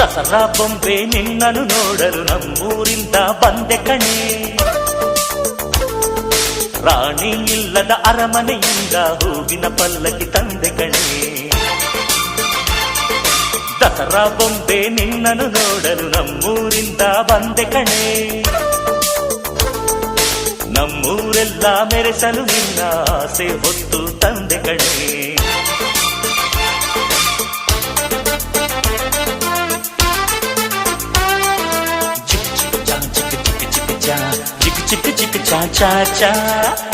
ದಸರಾ ಬೊಂಬೆ ನಿನ್ನನ್ನು ನೋಡಲು ನಮ್ಮೂರಿಂದ ಬಂದೆ ಕಣೆ. ರಾಣಿ ಇಲ್ಲದ ಅರಮನೆಯಿಂದ ಹೂವಿನ ಪಲ್ಲಕ್ಕಿ ತಂದೆ ಕಣೆ. ದಸರಾ ಬೊಂಬೆ ನಿನ್ನನ್ನು ನೋಡಲು ನಮ್ಮೂರಿಂದ ಬಂದೆ ಕಣೆ. ನಮ್ಮೂರೆಲ್ಲ ಮೆರೆಸಲು ನಿನ್ನ ಆಸೆ ಹೊತ್ತು ತಂದೆ ಕಣೆ. ಚಿಕ್ ಚಿಕ್ ಚಾ ಚಾ ಚಾ ಚಾ